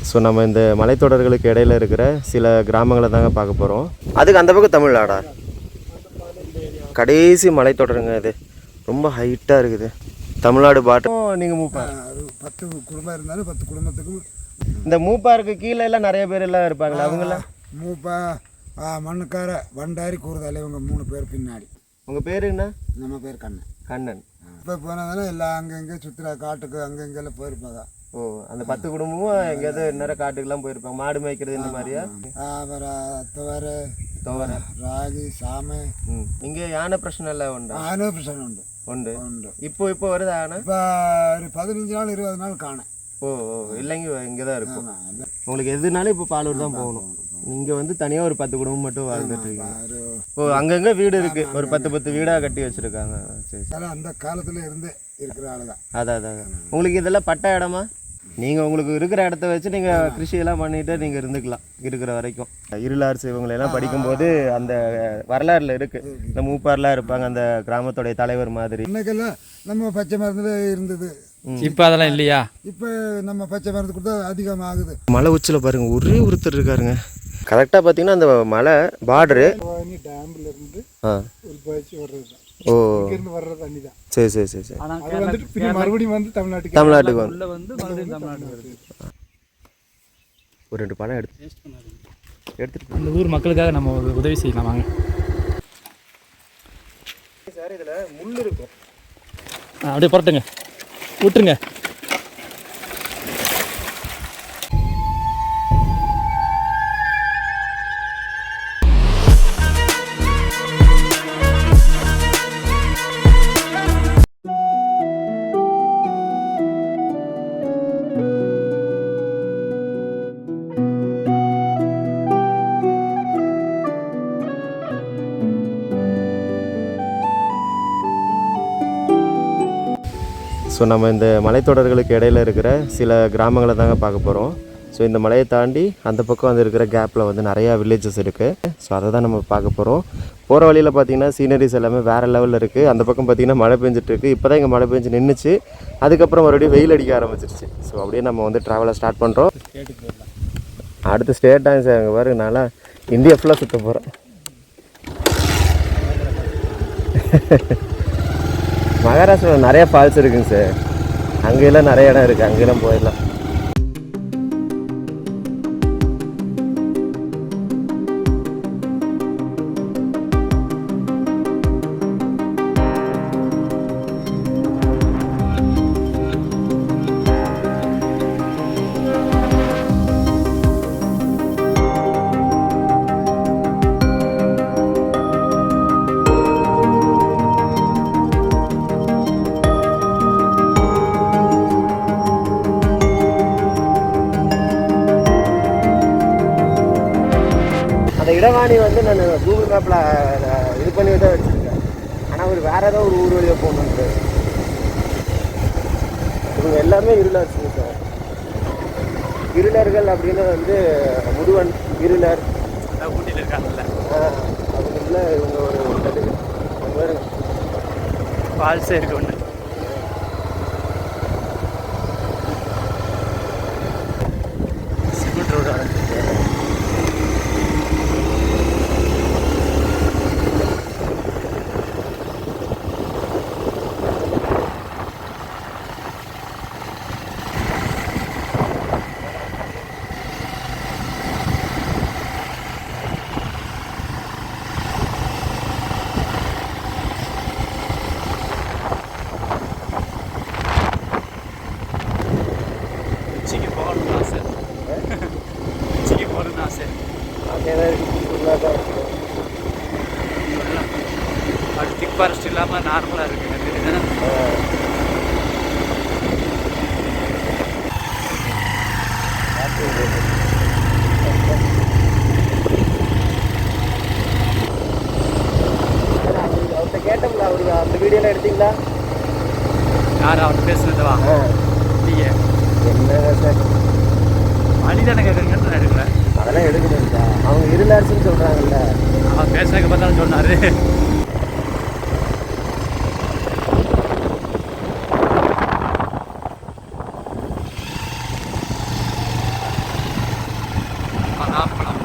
So நம்ம இந்த மலைத்தொடர்களுக்கு இடையில இருக்கிற சில கிராமங்களை தாங்க பார்க்க போகிறோம். அதுக்கு அந்த பக்கம் தமிழ்நாடா? கடைசி மலைத்தொடருங்க இது, ரொம்ப ஹைட்டாக இருக்குது. தமிழ்நாடு பாட்டும். நீங்கள் மூப்பா 10 குடும்பம் இருந்தாலும் 10 குடும்பத்துக்கு இந்த மூப்பாருக்கு கீழே எல்லாம் நிறைய பேர் எல்லாம் இருப்பாங்களா? அவங்களாம் மூப்பா மண்ணுக்கார வண்டாரி கூறுதாலே இவங்க 3 பேர் பின்னாடி. உங்கள் பேருங்கண்ணா? நம்ம பேர் கண்ணன். கண்ணன். இப்போ போனதால எல்லாம் அங்கங்கே சுற்றுலா காட்டுக்கு அங்கங்கெல்லாம் போயிருப்பாங்க. ஓ, அந்த 10 குடும்பமும் எங்கேயாவது நிறைய காட்டுக்கெல்லாம் போயிருப்பாங்க. மாடு மேய்க்கிறது இந்த மாதிரியா? அப்புறம் துவரை ராகி சாமை. இங்கே யானை பிரச்சனை எல்லாம் உண்டு? யானை பிரச்சனை உண்டு உண்டு உண்டு. இப்போ வருது யானை? இப்போ ஒரு 15 நாள் 20 நாள் காணேன். ஓ ஓ, இல்லைங்க இங்கே தான் இருக்கும். உங்களுக்கு எதுனாலும் இப்போ பாலூர் தான் போகணும். இங்கே வந்து தனியாக ஒரு 10 குடும்பம் மட்டும் வாழ்ந்துட்டு இருக்கீங்க. ஓ, அங்கங்கே வீடு இருக்குது, ஒரு 10 வீடாக கட்டி வச்சுருக்காங்க. சரி சரி. அந்த காலத்தில் இருந்து இருக்கிற ஆளு தான். அதான். உங்களுக்கு இதெல்லாம் பட்டா இடமா? நீங்கள் உங்களுக்கு இருக்கிற இடத்த வச்சு நீங்கள் கிருஷியெல்லாம் பண்ணிவிட்டு நீங்கள் இருந்துக்கலாம் இருக்கிற வரைக்கும். இருளார் இவங்களெல்லாம் படிக்கும்போது அந்த வரலாறுல இருக்குது. இந்த மூப்பாரெலாம் இருப்பாங்க, அந்த கிராமத்துடைய தலைவர் மாதிரி. இன்னைக்கெல்லாம் நம்ம பச்சை மருந்து இருந்தது, இப்போ அதெல்லாம் இல்லையா? இப்போ நம்ம பச்சை மருந்து கொடுத்தா அதிகமாகுது. மலை உச்சியில் பாருங்கள், ஒரே ஒருத்தர் இருக்காருங்க. கரெக்டாக பார்த்தீங்கன்னா அந்த மலை பார்டரு டேம்ல இருந்து ஒரு பயிற்சி வர்றது தான். ஓ, இங்கிருந்து வர்ற தண்ணி தான். சரி சரி சரி சரி. அது வந்துட்டு மறுபடியும் வந்து தமிழ்நாட்டுக்கு உள்ள வந்து மறுபடியும் தமிழ்நாட்டுக்கு வருது. ஒரு 2 பழம் எடுத்துட்டு இந்த ஊர் மக்களுக்காக நம்ம ஒரு உதவி செய்யலாம் வாங்க. சார் இதில் முள் இருக்கும், அப்படியே புரட்டுங்க, விட்டுருங்க. ஸோ நம்ம இந்த மலைத்தொடர்களுக்கு இடையில இருக்கிற சில கிராமங்களை தாங்க பார்க்க போகிறோம். ஸோ இந்த மலையை தாண்டி அந்த பக்கம் வந்து இருக்கிற கேப்பில் வந்து நிறையா வில்லேஜஸ் இருக்குது. ஸோ அதை தான் நம்ம பார்க்க போகிறோம். போகிற வழியில் பார்த்திங்கன்னா சீனரிஸ் எல்லாமே வேறு லெவலில் இருக்குது. அந்த பக்கம் பார்த்திங்கன்னா மழை பெஞ்சிட்ருக்கு. இப்போ தான் இங்கே மழை பெஞ்சு நின்றுச்சு, அதுக்கப்புறம் மறுபடியும் வெயில் அடிக்க ஆரம்பிச்சிருச்சு. ஸோ அப்படியே நம்ம வந்து ட்ராவலை ஸ்டார்ட் பண்ணுறோம். அடுத்த ஸ்டேட்டாங்க சார், அங்கே பாருங்க, நான்லாம் இந்தியா ஃபுல்லாக சுற்ற போகிறேன். மகாராஷ்டிராவில் நிறைய ஃபால்ஸ் இருக்குங்க சார், அங்கெல்லாம் நிறைய இடம் இருக்குது, அங்கெல்லாம் போயிடலாம். இடவாணி வந்து நான் கூகுள் மேப்பில் இது பண்ணி தான் வச்சுருக்கேன். ஆனால் ஒரு வேறு ஏதோ ஒரு ஊர் வழியாக போகணுன்ட்டு. இவங்க எல்லாமே இருளர்ஸுங்க சார். இருளர்கள் அப்படின்னு வந்து முருகன் இருளர் ஊட்டியில் இருக்காங்கல்ல, அவங்களுக்குள்ள இவங்க ஒரு பாருங்க ஃபால்ஸே இருக்கு ஒன்று. சிமெண்ட் ரோடு ஆரம்பிச்சு அது திக் ஃபாரஸ்ட் இல்லாமல் நார்மலாக இருக்குங்க. அவர்கிட்ட கேட்டோம்ல, அவருக்கு அந்த வீடியோலாம் எடுத்தீங்களா? யார் அவர் பேசுனதுவா? நீங்கள் என்ன சார் வழி தானே கேட்குறீங்கன்னு நான் எடுக்கிறேன். அதெல்லாம் எடுக்கணும் சார், அவங்க இருளாச்சுன்னு சொல்கிறாங்கல்ல. அவன் பேசுனதுக்கு பார்த்தாலும் சொன்னார். நார்மலாக.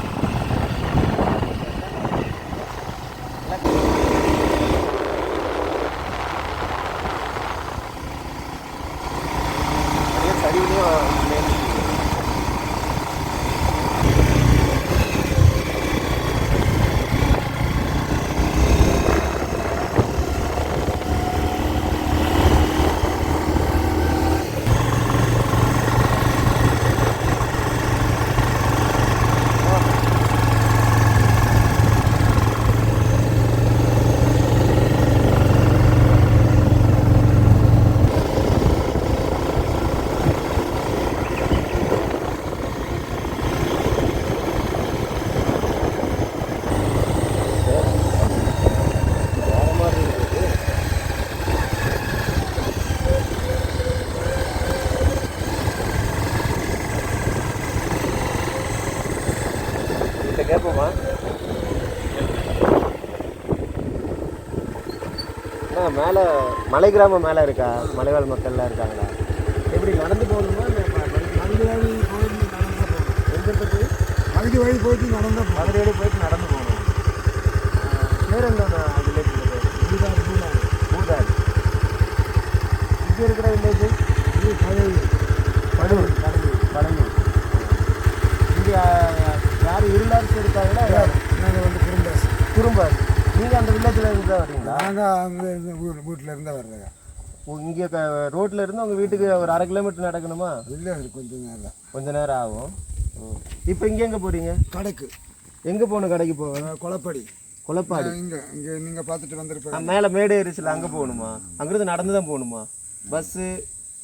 கேட்போமா? மேலே மலை கிராமம் மேலே இருக்கா? மலைவாழ் மக்கள்லாம் இருக்காங்களா? எப்படி நடந்து போகணுமா? பகுதி வழி போயிட்டு நடந்தால் போகணும். எந்த பற்றி? பகுதி வழி போயிட்டு நடந்தால் போகணும். பகுதி வழி போயிட்டு நடந்து போகணும். பேர் என்ன வில்லேஜ்? பூதாரி பூதாரி பூதாரி. இங்கே இருக்கிற வில்லேஜ் இது பழையூர் படூர். பழையூர். இங்கே யார் இருளாரிசு இருக்காங்களா? நாங்கள் வந்து குறும்பாசி. குறும்பாசி. நீங்கள் அந்த வில்லேஜில் இருந்து தான் வரீங்களா? நாங்கள் அங்கே வீட்டில் இருந்தால் வர்றேங்க. இங்கே ரோட்டில் இருந்து உங்கள் வீட்டுக்கு ஒரு 1/2 கிலோமீட்டர் நடக்கணுமா? இல்லை அது கொஞ்சம் நேரம் கொஞ்சம் நேரம் ஆகும். இப்போ இங்கே எங்கே போகிறீங்க? கடைக்கு. எங்கே போகணும்? கடைக்கு போகணும். கொலப்படி கொலப்பாடி. இங்கே நீங்கள் பார்த்துட்டு வந்திருப்பேன். மேலே மேடு ஏரிசில் அங்கே போகணுமா? அங்கேருந்து நடந்து தான் போகணுமா? பஸ்ஸு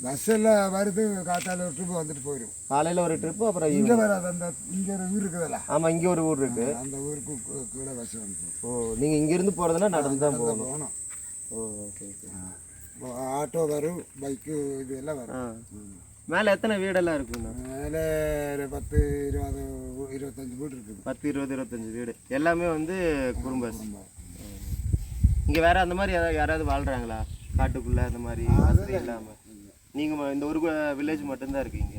பஸ்ஸெல்லாம் வருது. காத்தால ஒரு ட்ரிப்பு வந்துட்டு போயிடும். காலையில் ஒரு ட்ரிப்பு, அப்புறம் இங்கே வராது. அந்த இங்கே ஒரு ஊர் இருக்குதுல்ல, ஆமாம், இங்கே ஒரு ஊர் இருக்குது. அந்த ஊருக்கு கூட பஸ் வந்து. ஓ, நீங்கள் இங்கேருந்து போகிறதுனா நடந்து தான் போகணும். போகணும். ஓ, ஓகே ஓகே. ஆட்டோ வரும், பைக்கு இது எல்லாம் வரும். மேலே எத்தனை வீடெல்லாம் இருக்குண்ணா? மேலே ஒரு 10, 20, 25 வீடு இருக்குது. 10, 20, 25 வீடு எல்லாமே வந்து குறும்பாசி. இங்கே வேறு அந்த மாதிரி யாராவது வாழ்கிறாங்களா காட்டுக்குள்ளே? அந்த மாதிரி வசதி இல்லாமல் நீங்கள் இந்த ஒரு வில்லேஜ் மட்டும்தான் இருக்கீங்க.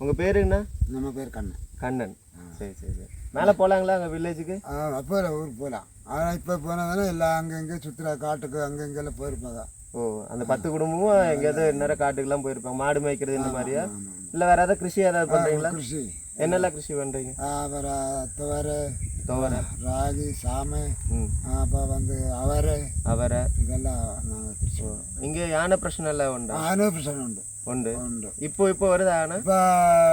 உங்கள் பேர் என்ன? நம்ம பேர் கண்ணன். கண்ணன். சரி சரி சரி. மேலே போகலாங்களா அங்கே வில்லேஜுக்கு? அப்போ ஊருக்கு போகலாம். ஆனால் இப்போ போனதானே எல்லாம் அங்கங்கே சுற்றுலா காட்டுக்கு அங்கங்கெல்லாம் போயிருப்பாங்க. ஓ, அந்த 10 குடும்பமும் எங்கேயாவது நேரம் காட்டுக்கெல்லாம் போயிருப்பாங்க. மாடு மேய்க்கிறது இந்த மாதிரியா? இல்லை வேறு ஏதாவது கிருஷி ஏதாவது பண்ணுறீங்களா? கிருஷி என்னெல்லாம் கிருஷி பண்ணுறீங்க? அப்புறம் துவரை, ராகி, சாமை, ம், அப்போ வந்து அவரை இதெல்லாம் நாங்கள் கிருஷி. இங்கே யானை பிரச்சனை எல்லாம் உண்டா? ஆனோ பிரச்சனை உண்டு. உண்டு. உண்டு. இப்போ வருது யானை? இப்போ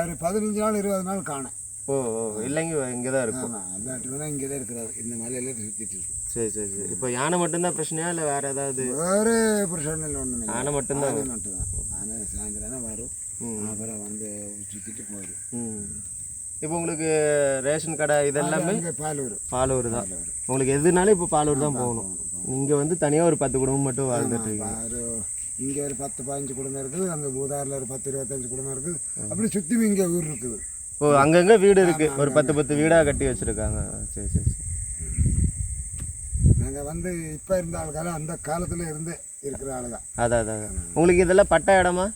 ஒரு 15 நாள் 20 நாள் காணும். ஓ ஓ, இல்லைங்க இங்கே தான் இருக்கும். ஆமாம், எல்லாட்டு வேணால் இங்கே தான் இருக்கிறாரு. இந்த மலையில சுற்றிட்டு இருக்கு. சரி சரி சரி. இப்போ யானை மட்டும்தான் பிரச்சனையா இல்லை வேறு ஏதாவது? வேறு பிரச்சனை இல்லை, ஒன்றுமே இல்லை. யானை மட்டும்தான். யானை மட்டும்தான். யானை சாயந்தரம் வரும், அப்புறம் வந்து சுற்றிட்டு போயிடும். ம். இப்போ உங்களுக்கு ரேஷன் கடை இதெல்லாமே இங்கே பாலூர் தான். உங்களுக்கு எதுனாலும் இப்போ பாலூர் தான் போகணும். இங்கே வந்து தனியாக ஒரு 10 குடும்பம் மட்டும் வாழ்ந்துட்டு இருக்கீங்க. இங்கே ஒரு 10, 15 குடும்பம் இருக்குது. அங்கே பூதாரில் ஒரு 10, 25 குடும்பம் இருக்குது. அப்படி சுற்றி இங்கே ஊர் இருக்குது. ஓ, அங்கங்கே வீடு இருக்குது. ஒரு 10 வீடாக கட்டி வச்சுருக்காங்க. சரி சரி சரி. நாங்கள் வந்து இப்போ இருந்த ஆளுக்கால அந்த காலத்தில் இருந்து இருக்கிற ஆளுங்க. அதான். உங்களுக்கு இதெல்லாம் பட்டா இடமா?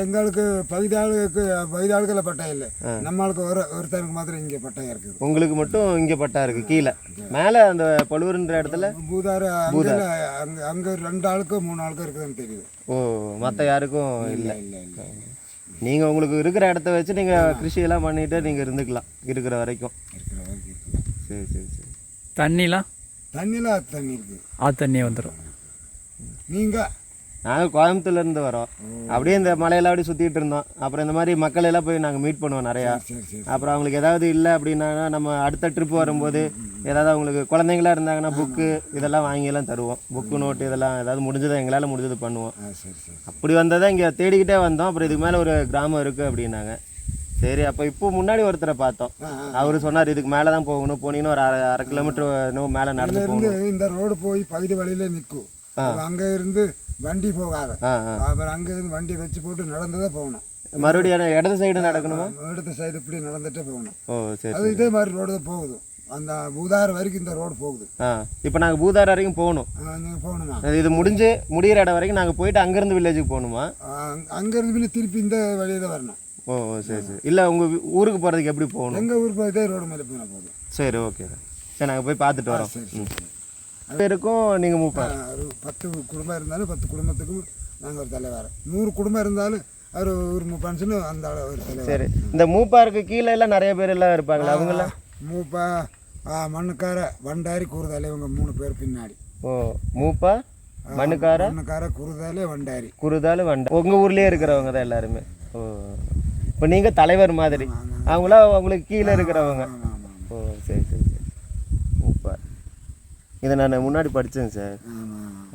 எங்களுக்கு பகுதி ஆளுகளை பட்டா இல்லை. நம்ம ஆளுக்கு ஒருத்தருக்கு மாத்திரம் இங்கே பட்டாயம் இருக்குது. உங்களுக்கு மட்டும் இங்கே பட்டா இருக்குது. கீழே மேலே அந்த பழுவூர்ன்ற இடத்துல பூதார் அங்கே 2 ஆளுக்கு 3 ஆளுக்கு இருக்குதுன்னு தெரியுது. ஓ, மற்ற யாருக்கும் இல்லை. இல்லை. நீங்கள் உங்களுக்கு இருக்கிற இடத்த வச்சு நீங்கள் கிருஷியெல்லாம் பண்ணிட்டு நீங்கள் இருந்துக்கலாம் இருக்கிற வரைக்கும். சரி சரி சரி. தண்ணிலாம் தண்ணி இருக்குது. தண்ணியே வந்துடும். நீங்கள்? நாங்கள் கோயம்புத்தூர்லேருந்து வரோம். அப்படியே இந்த மலையெல்லாம் அப்படி சுற்றிட்டு இருந்தோம். அப்புறம் இந்த மாதிரி மக்கள் எல்லாம் போய் நாங்கள் மீட் பண்ணுவோம் நிறையா. அப்புறம் அவங்களுக்கு ஏதாவது இல்லை அப்படின்னா நம்ம அடுத்த ட்ரிப் வரும்போது ஏதாவது அவங்களுக்கு குழந்தைங்களா இருந்தாங்கன்னா புக்கு இதெல்லாம் வாங்கியெல்லாம் தருவோம். புக்கு, நோட்டு இதெல்லாம் ஏதாவது முடிஞ்சதை எங்களால் முடிஞ்சது பண்ணுவோம். அப்படி வந்ததை இங்கே தேடிக்கிட்டே வந்தோம். அப்புறம் இதுக்கு மேலே ஒரு கிராமம் இருக்குது அப்படின்னாங்க. சரி, அப்போ இப்போ முன்னாடி ஒருத்தரை பார்த்தோம். அவர் சொன்னார் இதுக்கு மேலே தான் போகணும், போனீங்கன்னா ஒரு 1/2 கிலோமீட்டர் இன்னும் மேலே நடந்து போகணும். இந்த ரோடு போய் பகுதி வழியில நிற்கும். அங்கே இருந்து வண்டி போகாத. அப்புறம் அங்கே இருந்து வண்டி வச்சு போட்டு நடந்துதான் போகணும். மறுபடியும் இடது சைடு நடக்கணுமா? இடது சைடு இப்படி நடந்துட்டே போகணும். ஓ சரி. அது இதே மாதிரி ரோடு தான் போகுது. அந்த பூதார் வரைக்கும் இந்த ரோடு போகுது. இப்போ நாங்கள் பூதார் வரைக்கும் போகணும். நீங்கள் போகணுமா? இது முடியிற இடம் வரைக்கும் நாங்கள் போயிட்டு அங்கேருந்து வில்லேஜுக்கு போகணுமா? அங்கேருந்து திருப்பி இந்த வழியை தான் வரணும். ஓ ஓ, சரி சரி. இல்லை உங்கள் ஊருக்கு போகிறதுக்கு எப்படி போகணும்? எங்கள் ஊருக்கு போயிட்டே ரோடு மேலே போனால் போதும். சரி ஓகே சரி, நாங்கள் போய் பார்த்துட்டு வரோம். சரி சரி. பேருக்கும் நீங்கள் மூப்பார் ஒரு 10 குடும்பம் இருந்தாலும் 10 குடும்பத்துக்கும் நாங்கள் ஒரு தலைவர். 100 குடும்பம் இருந்தாலும் அவர் ஒரு 30 மனுஷனு அந்த ஒரு தலைவர். சரி. இந்த மூப்பாருக்கு கீழே எல்லாம் நிறைய பேர் எல்லாம் இருப்பாங்களா? அவங்களாம் மூப்பா, மண்ணுக்கார, வண்டாரி, குருதாலை, இவங்க 3 பேர் பின்னாடி. ஓ, மூப்பா, மண்ணுக்கார, குருதாலை, வண்டாரி. குருதால் வண்டா. உங்கள் ஊர்லேயே இருக்கிறவங்க தான் எல்லாருமே. ஓ, இப்போ நீங்கள் தலைவர் மாதிரி, அவங்களா உங்களுக்கு கீழே இருக்கிறவங்க. ஓ சரி சரி சரி. மூப்பார் இதை நான் முன்னாடி படித்தேன் சார்.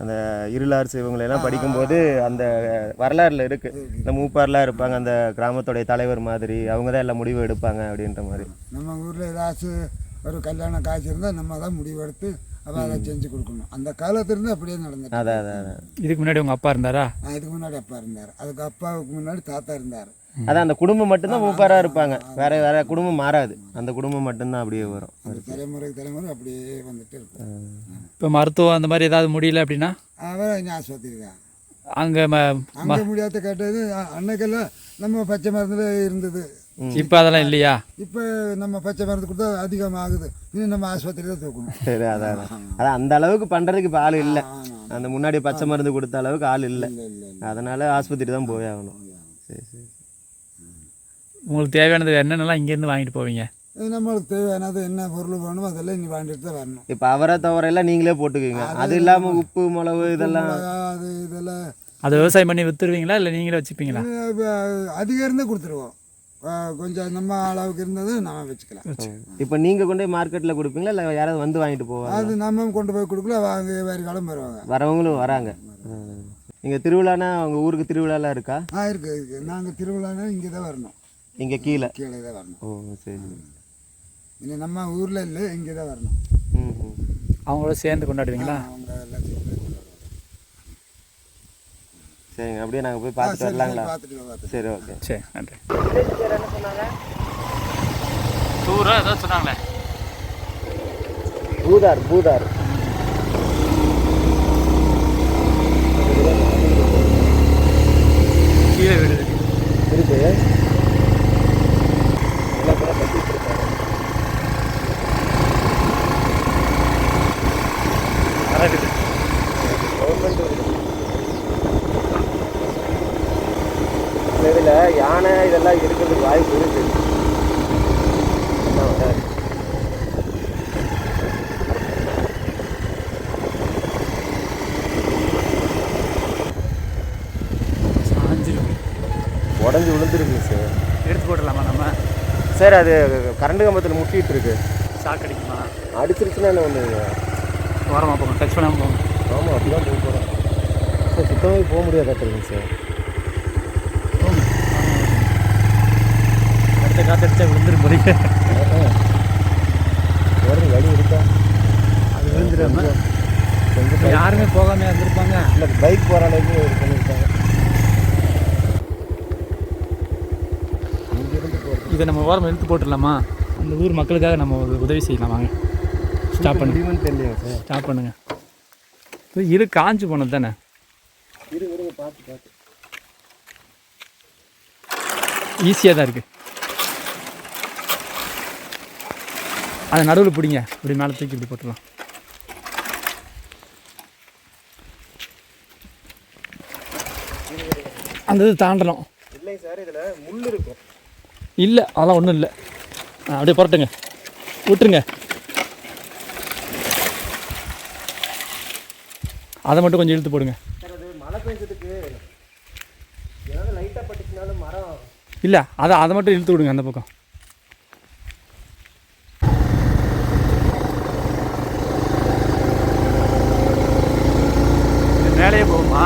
அந்த இருளார் இவங்களெல்லாம் படிக்கும்போது அந்த வரலாறுல இருக்குது. இந்த மூப்பார்லாம் இருப்பாங்க, அந்த கிராமத்துடைய தலைவர் மாதிரி, அவங்க தான் எல்லாம் முடிவு எடுப்பாங்க அப்படின்ற மாதிரி. நம்ம ஊரில் ஏதாச்சும் ஒரு கல்யாணம் காய்ச்சி இருந்தால் நம்ம தான் முடிவு எடுத்து அப்போ அதை செஞ்சு கொடுக்கணும். அந்த காலத்துலேருந்து அப்படியே நடந்தது. அதான் அதான். இதுக்கு முன்னாடி உங்கள் அப்பா இருந்தாரா? இதுக்கு முன்னாடி அப்பா இருந்தார், அதுக்கு அப்பாவுக்கு முன்னாடி தாத்தா இருந்தார். அதான் அந்த குடும்பம் மட்டும்தான் மூப்பாராக இருப்பாங்க, வேற வேற குடும்பம் மாறாது. அந்த குடும்பம் மட்டும்தான் அப்படியே வரும். அந்த தலைமுறை அப்படியே வந்துட்டு இருக்கும். இப்போ மருத்துவம் அந்த மாதிரி ஏதாவது முடியல அப்படின்னா அவரை இனி ஆஸ்பத்திரி தான். அங்கே அங்கே முடியாத கேட்டது அன்னைக்கெல்லாம் நம்ம பச்சை மருந்துல இருந்தது. இப்போ அதெல்லாம் இல்லையா? இப்போ நம்ம பச்சை மருந்து கொடுத்தா அதிகமாகுது, இன்னும் நம்ம ஆஸ்பத்திரி தான் தூக்கணும். சரி, அதான் அதான் அந்த அளவுக்கு பண்ணுறதுக்கு இப்போ ஆள் இல்லை. அந்த முன்னாடி பச்சை மருந்து கொடுத்த அளவுக்கு ஆள் இல்லை, அதனால ஆஸ்பத்திரி தான் போய் ஆகணும். சரி சரி. உங்களுக்கு தேவையானது என்னென்னலாம் இங்கேருந்து வாங்கிட்டு போவீங்க? நம்மளுக்கு தேவையானது என்ன பொருள் வேணுமோ அதெல்லாம் இனி வாங்கிட்டு தான் வரணும். இப்போ அவரை தவிர எல்லாம் நீங்களே போட்டுக்குவீங்க, அது இல்லாமல் உப்பு மிளகு இதெல்லாம் இதெல்லாம் அதை விவசாயம் பண்ணி விற்றுருவீங்களா இல்லை நீங்களே வச்சுப்பீங்களா? அதிகம் இருந்தே கொடுத்துருவோம், கொஞ்சம் நம்ம அளவுக்கு இருந்தது நம்ம வச்சுக்கலாம். இப்போ நீங்கள் கொண்டு போய் மார்க்கெட்டில் கொடுப்பீங்களா இல்லை யாராவது வந்து வாங்கிட்டு போவாங்க? அது நம்ம கொண்டு போய் கொடுக்கல, வாங்க வேறு காலம் வருவாங்க, வரவங்களும் வராங்க. நீங்கள் திருவிழானா உங்கள் ஊருக்கு திருவிழாலாம் இருக்கா? இருக்குது. நாங்கள் திருவிழானா இங்கே தான் வரணும், இங்கே கீழே தான் வரணும். ஓ சரி. இனி நம்ம ஊரில் இல்லை, இங்கே தான் வரணும். அவங்களோட சேர்ந்து கொண்டாடுவீங்களா? அவங்க எல்லாம் சேர்ந்து சரிங்க, அப்படியே நாங்கள் போய் பார்த்துட்டு வரலாங்களா? பார்த்துட்டு. சரி ஓகே. சரி, நன்றி. டூரா ஏதாவது சொன்னாங்களே? பூதார் பூதார். கீழே வீடு இருக்கு. இதில் யானை இதெல்லாம் இருக்கிறதுக்கு வாய்ப்பு இருக்கு. உடஞ்சி விழுந்துருக்குங்க சார். எடுத்து போட்டுடலாமா நம்ம? சார் அது கரண்ட் கம்பத்தில் முட்டிகிட்டு இருக்கு. ஷாக் அடிக்குமா? அடிச்சிருச்சுன்னா என்ன பண்ணுவீங்க? ஓரமாக போங்க, டச் பண்ணாமல் போங்க. ஆமாம், அப்படி தான் போக போகிறோம் சார். சுத்தமாக போக முடியாதாட்டுருங்க சார். அடுத்த காற்றடிச்சா விழுந்துரும் போறீங்க. வேறு வழி இருக்கா? அது விழுந்துடாம யாருமே போகாமல் இருந்திருப்பாங்க. இல்லை, பைக் போகிற அளவுக்கு இது பண்ணியிருக்காங்க. இதை நம்ம ஓரமாக இழுத்து போட்டுடலாமா? அந்த ஊர் மக்களுக்காக நம்ம ஒரு உதவி செய்யலாம். வாங்க, ஸ்டாப் பண்ணுங்க. தெரியலையா சார்? ஸ்டாப் பண்ணுங்க. இது காஞ்சி போனது தானே? பார்த்து ஈஸியாக தான் இருக்குது. அதை நடுவில் பிடிங்க, இப்படி மேலே தூக்கி இப்படி போட்டுடலாம். அந்த இது தாண்டலாம். இல்லை சார், இதில் முள் இருக்கும். இல்லை, அதெல்லாம் ஒன்றும் இல்லை. அப்படியே புரட்டுங்க, விட்டுருங்க. அதை மட்டும் கொஞ்சம் இழுத்து போடுங்க. சார், அது மழை பெஞ்சதுக்கு ஏதாவது லைட்டாக பட்டுச்சுனாலும் மரம் இல்லை, அதை மட்டும் இழுத்து விடுங்க அந்த பக்கம். மேலேயே போகுமா?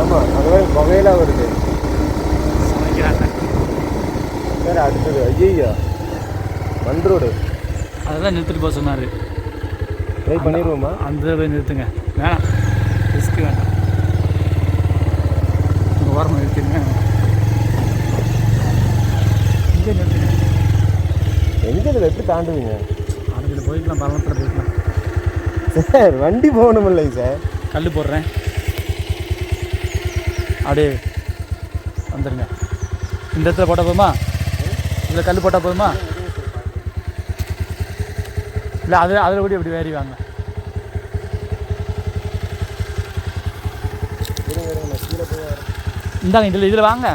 ஆமாம், அதுவே புகையிலாம் வருது. சமைக்கிறாங்க சார். அடுத்தது ஐயா மண் ரோடு, அதெல்லாம் நிறுத்திட்டு போக சொன்னார். ட்ரை பண்ணிடுவோமா? அந்த போய் நிறுத்துங்க, வேணாம், ரிஸ்க்கு வேண்டாம். உங்கள் ஓரமாக நிறுத்திங்க, இங்கே நிறுத்துங்க. எங்கே இதில் எப்படி தாண்டுவீங்க? அதுக்கு போய்க்கலாம், பள்ளத்தில் போய்க்கலாம். சார், வண்டி போகணும் இல்லைங்க சார். கல் போடுறேன், அப்படியே வந்துடுங்க. இந்த இடத்துல போட்டால் போதுமா? இதில் கல் போட்டால் போதுமா? இல்லை அதில் கூட இப்படி வேறி வாங்க. இந்தாங்க இதில் வாங்க.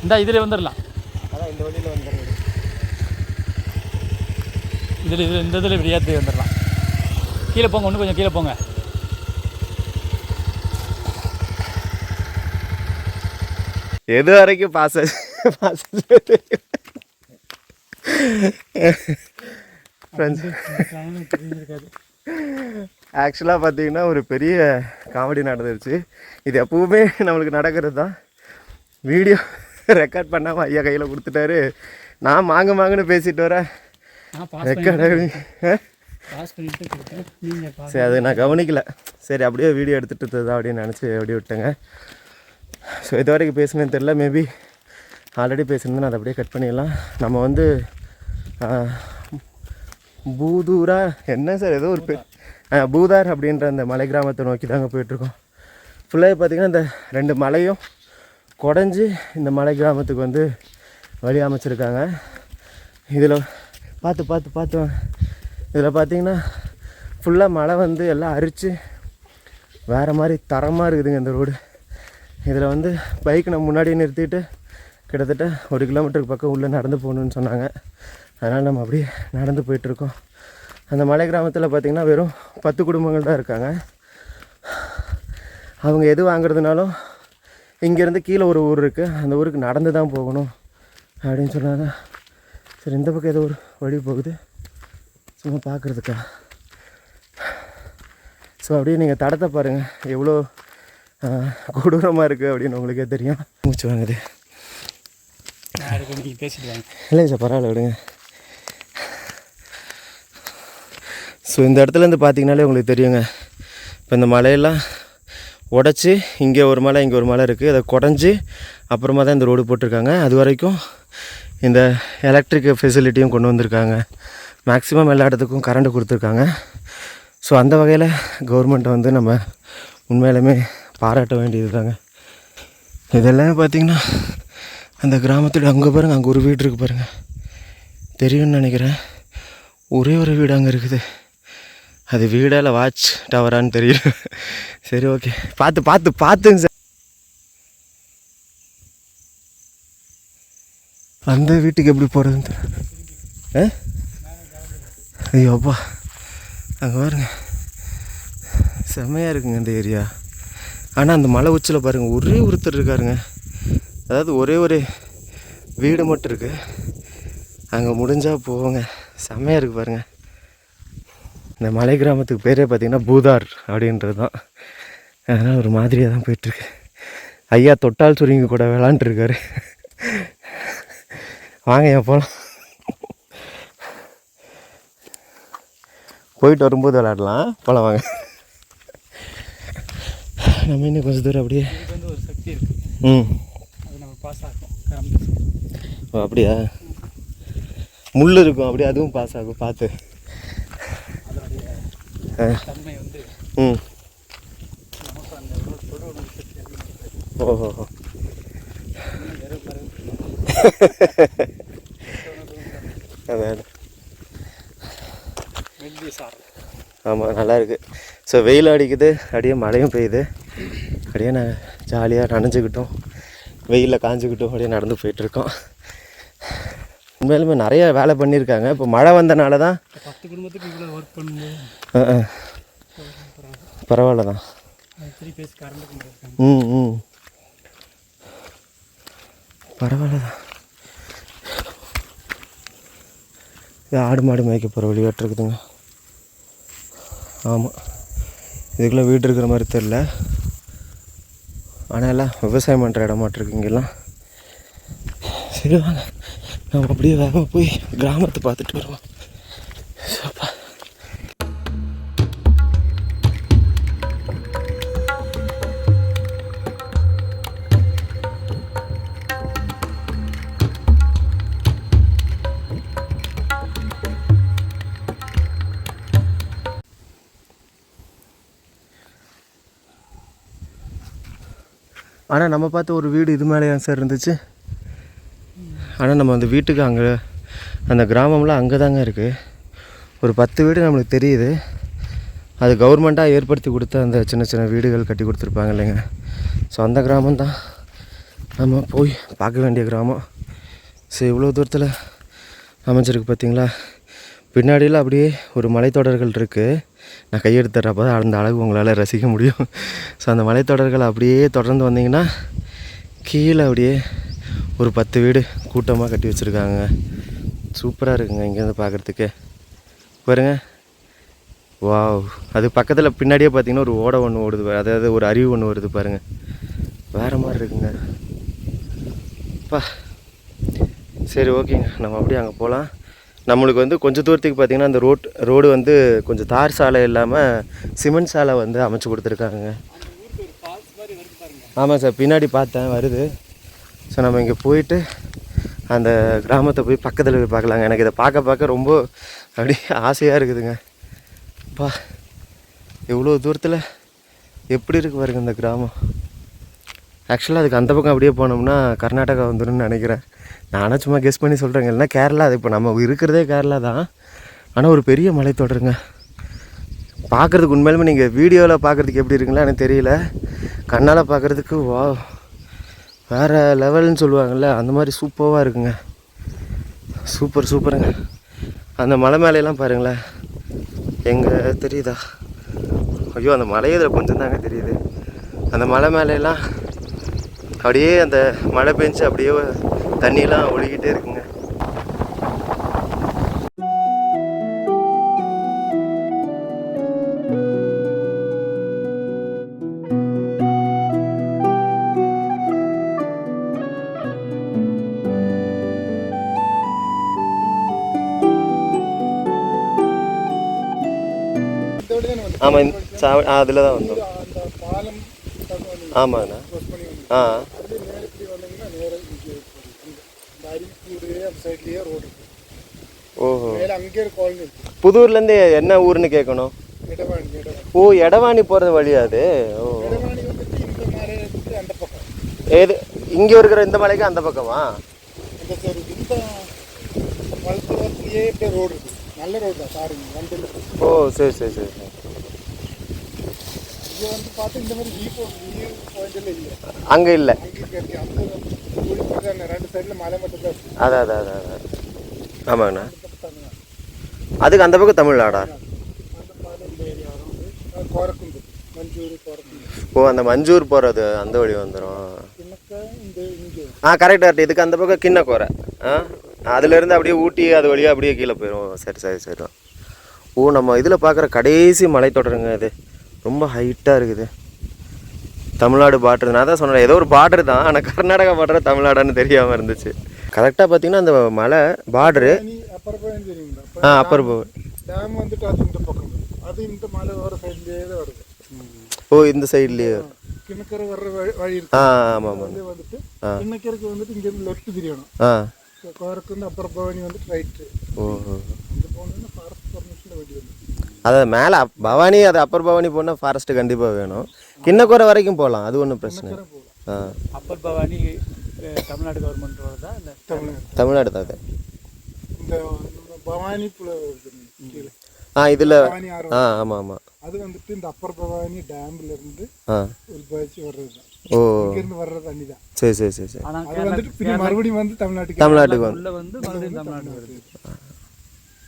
இந்த இதில் வந்துடலாம். இந்த இதில் இப்படி ஏற்றி வந்துடலாம். கீழே போங்க, இன்னும் கொஞ்சம் கீழே போங்க. எது வரைக்கும் பாச ஆக்சுவலாக பார்த்தீங்கன்னா ஒரு பெரிய காமெடி நடந்துருச்சு. இது எப்பவுமே நம்மளுக்கு நடக்கிறது தான். வீடியோ ரெக்கார்ட் பண்ணாமல் ஐயா கையில் கொடுத்துட்டாரு. நான் மாங்கன்னு பேசிட்டு வரேன். ரெக்கார்டு சரி, அது நான் கவனிக்கல. சரி, அப்படியே வீடியோ எடுத்துகிட்டு தான் அப்படின்னு நினச்சி அப்படியே விட்டேங்க. ஸோ இது வரைக்கும் பேசுனேன்னு தெரில. மேபி ஆல்ரெடி பேசுனது அதை அப்படியே கட் பண்ணிடலாம். நம்ம வந்து பூதூரா என்ன சார் ஏதோ ஒரு பூதார் அப்படின்ற அந்த மலை கிராமத்தை நோக்கி தாங்க போயிட்டுருக்கோம். ஃபுல்லாக பார்த்திங்கன்னா இந்த 2 மலையும் குடஞ்சி இந்த மலை கிராமத்துக்கு வந்து வழி அமைச்சிருக்காங்க. இதில் பார்த்து வாங்க. இதில் பார்த்திங்கன்னா ஃபுல்லாக மழை வந்து எல்லாம் அரித்து வேறு மாதிரி தரமாக இருக்குதுங்க இந்த ரோடு. இதில் வந்து பைக் நம்ம முன்னாடி நிறுத்திட்டு கிட்டத்தட்ட 1 கிலோமீட்டருக்கு பக்கம் உள்ளே நடந்து போகணுன்னு சொன்னாங்க. அதனால் நம்ம அப்படியே நடந்து போயிட்டுருக்கோம். அந்த மலை கிராமத்தில் பார்த்திங்கன்னா வெறும் 10 குடும்பங்கள் தான் இருக்காங்க. அவங்க எது வாங்குறதுனாலும் இங்கேருந்து கீழே ஒரு ஊர் இருக்குது, அந்த ஊருக்கு நடந்து தான் போகணும் அப்படின்னு சொன்னாங்க. சரி, இந்த பக்கம் ஏதோ ஒரு வழி போகுது சும்மா பார்க்குறதுக்கா. ஸோ அப்படியே நீங்கள் தடத்தை பாருங்கள் எவ்வளோ கொடூரமாக இருக்குது அப்படின்னு உங்களுக்கே தெரியும். மூச்சு வாங்குது. இல்லைங்க சார், பரவாயில்ல விடுங்க. ஸோ இந்த இடத்துலேருந்து பார்த்தீங்கனாலே உங்களுக்கு தெரியுங்க. இப்போ இந்த மலையெல்லாம் உடச்சி இங்கே ஒரு மலை இங்கே ஒரு மலை இருக்குது. அதை குடஞ்சி அப்புறமா தான் இந்த ரோடு போட்டிருக்காங்க. அது வரைக்கும் இந்த எலக்ட்ரிக் ஃபெசிலிட்டியும் கொண்டு வந்திருக்காங்க. மேக்ஸிமம் எல்லா இடத்துக்கும் கரண்ட் கொடுத்துருக்காங்க. ஸோ அந்த வகையில் கவர்மெண்ட்டை வந்து நம்ம உண்மையிலுமே பாராட்ட வேண்டியது தாங்க. இதெல்லாம் பார்த்திங்கன்னா அந்த கிராமத்தில் அங்கே பாருங்கள், அங்கே ஒரு வீடு இருக்குது பாருங்கள், தெரியும்னு நினைக்கிறேன். ஒரே ஒரு வீடு அங்கே இருக்குது. அது வீடால் வாட்ச் டவரான்னு தெரியல. சரி, ஓகே, பார்த்துங்க சார். அந்த வீட்டுக்கு எப்படி போகிறதுன்னு தெரியல. ஐயோ அப்பா, அங்கே பாருங்க, செம்மையாக இருக்குங்க இந்த ஏரியா. ஆனால் அந்த மலை உச்சியில் பாருங்கள் ஒரே ஒருத்தர் இருக்காருங்க. அதாவது ஒரே ஒரு வீடு மட்டும் இருக்குது. அங்கே முடிஞ்சால் போவோங்க. செம்மையாக இருக்குது பாருங்கள். இந்த மலை கிராமத்துக்கு பேரே பார்த்திங்கன்னா பூதார் அப்படின்றது தான். அதனால் ஒரு மாதிரியாக தான் போயிட்டுருக்கு. ஐயா தொட்டால் சுருங்கி கூட விளாண்டுருக்காரு. வாங்க ஏன் போகலாம். போயிட்டு வரும்போது விளாடலாம். போகலாம் வாங்க. நம்ம இன்னும் கொஞ்சம் தூரம் அப்படியே ஒரு சக்தி இருக்குது. அது நம்ம பாஸ் ஆகும். ஓ அப்படியா? முள் இருக்கும் அப்படியே, அதுவும் பாஸ் ஆகும். பார்த்து தன்மை வந்து நமக்கு அந்த ஓஹோ அதான். ஆமாம், நல்லா இருக்குது. ஸோ வெயில் அடிக்குது, அப்படியே மழையும் பெய்யுது. அப்படியே நான் ஜாலியாக நனைஞ்சிக்கிட்டோம், வெயிலில் காஞ்சிக்கிட்டோம், அப்படியே நடந்து போயிட்டுருக்கோம். உண்மையிலுமே நிறைய வேலை பண்ணியிருக்காங்க. இப்போ மழை வந்தனால தான் 10 குடும்பத்துக்கு இவ்வளோ ஒர்க் பண்ணும்போது பரவாயில்ல தான். பரவாயில்ல தான். இது ஆடு மாடு மேய்க்க போகிற வழியாட்டு இருக்குதுங்க. ஆமாம், இதுக்குள்ளே வீடு இருக்கிற மாதிரி தெரில. ஆனால் எல்லாம் விவசாயம் பண்ணுற இடமாட்டிருக்கு இங்கெல்லாம். சரி வாங்க, நம்ம அப்படியே வேகமாக போய் கிராமத்தை பார்த்துட்டு வருவோம். சப்பா. ஆனால் நம்ம பார்த்த ஒரு வீடு இது மேலே ஏன் சார் இருந்துச்சு? ஆனால் நம்ம அந்த வீட்டுக்கு அங்கே அந்த கிராமம்லாம் அங்கே தாங்க இருக்குது. ஒரு 10 வீடு நம்மளுக்கு தெரியுது. அது கவர்மெண்ட்டாக ஏற்படுத்தி கொடுத்த அந்த சின்ன சின்ன வீடுகள் கட்டி கொடுத்துருப்பாங்க இல்லைங்க. ஸோ அந்த கிராமம் தான் நம்ம போய் பார்க்க வேண்டிய கிராமம். ஸோ இவ்வளோ தூரத்தில் அமைஞ்சிருக்கு பார்த்தீங்களா. பின்னாடியில் அப்படியே ஒரு மலைத்தொடர்கள் இருக்குது. நான் கையெடுத்துறப்போ தான் அந்த அழகு உங்களால் ரசிக்க முடியும். ஸோ அந்த மலைத்தொடர்கள் அப்படியே தொடர்ந்து வந்தீங்கன்னா கீழே அப்படியே ஒரு 10 வீடு கூட்டமாக கட்டி வச்சுருக்காங்க. சூப்பராக இருக்குங்க இங்கேருந்து பார்க்குறதுக்கு. பாருங்க, வாவ். அது பக்கத்தில் பின்னாடியே பார்த்தீங்கன்னா ஒரு ஓடை ஒன்று ஓடுது, அதாவது ஒரு அருவி ஒன்று வருது பாருங்கள். வேறு மாதிரி இருக்குங்க. பா சரி, ஓகேங்க, நம்ம அப்படியே அங்கே போகலாம். நம்மளுக்கு வந்து கொஞ்சம் தூரத்துக்கு பார்த்திங்கன்னா அந்த ரோடு வந்து கொஞ்சம் தார் சாலை இல்லாமல் சிமெண்ட் சாலை வந்து அமைச்சு கொடுத்துருக்காங்க. ஆமாம் சார், பின்னாடி பார்த்தேன் வருது. ஸோ நம்ம இங்கே போயிட்டு அந்த கிராமத்தை போய் பக்கத்தில் போய் பார்க்கலாங்க. எனக்கு இதை பார்க்க ரொம்ப அப்படியே ஆசையாக இருக்குதுங்க. பா எவ்வளோ தூரத்தில் எப்படி இருக்கு பாருங்க இந்த கிராமம். ஆக்சுவலாக அதுக்கு அந்த பக்கம் அப்படியே போனோம்னா கர்நாடகா வந்துடும்னு நினைக்கிறேன். நானும் சும்மா கெஸ் பண்ணி சொல்கிறேங்க. இல்லைன்னா கேரளா. அது இப்போ நம்ம இருக்கிறதே கேரளா தான். ஆனால் ஒரு பெரிய மலைத்தொடருங்க. பார்க்குறதுக்கு உண்மையிலுமே நீங்கள் வீடியோவில் பார்க்குறதுக்கு எப்படி இருக்குங்களா எனக்கு தெரியல. கண்ணால் பார்க்குறதுக்கு வா வேறு லெவல்னு சொல்லுவாங்கள்ல, அந்த மாதிரி சூப்பராக இருக்குங்க. சூப்பருங்க. அந்த மலை மேலையெல்லாம் பாருங்களேன். எங்கே தெரியுதா? ஐயோ, அந்த மலையே இதில் கொஞ்சம் தாங்க தெரியுது. அந்த மலை மேலையெல்லாம் அப்படியே அந்த மழை பெஞ்சு அப்படியே தண்ணியெல்லாம் ஒழுகிட்டே இருக்குங்க. ஆமாம், அதில் தான் வந்தோம். ஆமாண்ணா. ஆ ஓஹோ. புதூர்லேருந்து என்ன ஊர்னு கேட்கணும். ஓ, எடவாணி போகிறது வழியா அது? ஓ, ஏது இங்கே இருக்கிற இந்த மலைக்கு அந்த பக்கமா? ஓ, சரி சரி சரி. அங்கே இல்லை. அதான் அதான் அதான் அதான். ஆமாங்கண்ணா. அதுக்கு அந்த பக்கம் தமிழ்நாடா? ஓ, அந்த மஞ்சூர் போகிறது அந்த வழி வந்துடும். கரெக்டாக. இதுக்கு அந்த பக்கம் கிண்ணக்கோரை. அதுலேருந்து அப்படியே ஊட்டி அது வழியாக அப்படியே கீழே போயிடும். சரி சரி சரி. ஓ, நம்ம இதில் பார்க்குற கடைசி மலைத்தொடருங்க இது. ரொம்ப ஹைட்டாக இருக்குது. தமிழ்நாடு பார்டர். நான் தான் சொன்னேன் ஏதோ ஒரு பார்டர் தான், ஆனால் கர்நாடகா பார்டர் தமிழ்நாடுன்னு தெரியாமல் இருந்துச்சு. கரெக்டாக பார்த்தீங்கன்னா அந்த மலை பார்டரு. அப்பர் டேம் வந்துட்டு அது இந்த பக்கம், அது இந்த மலை வர சைட்லேயே தான் வருது. ஓ, இந்த சைட்லேயே கிணக்கரை வர்ற வழி இருக்கு. ஆமாம் ஆமாம். வந்துட்டு கிணக்கரைக்கு வந்துட்டு இங்கேருந்து லெஃப்ட் திரியணும். கோரக்கு வந்து அப்பர் பவானி வந்துட்டு ரைட்டு. ஓஹோ. இங்கே போனோம்னா ஃபாரஸ்ட் பர்மிஷனில் வண்டி வந்து அதாவது மேலே பவானி, அது அப்பர் பவானி போனால் ஃபாரஸ்ட்டு கண்டிப்பாக வேணும். கிண்ணக்கோரை வரைக்கும் போகலாம், அது ஒன்றும் பிரச்சனை. அப்பர் பவானி தமிழ்நாடு கவர்மெண்ட் வருதா இல்லை? தமிழ்நாடு தான் அது. இந்த பவானி கீழே இதில் ஆமாம் ஆமாம். அது வந்துட்டு இந்த அப்பர் பவானி டேம்ல இருந்து உள்பாய்ச்சி வர்றது தான். ஓ, இங்கிருந்து வர்ற தண்ணி தான். சரி சரி சரி சரி. அது வந்துட்டு மறுபடியும் வந்து தமிழ்நாட்டுக்கு வந்து மறுபடியும் தமிழ்நாடு வருது.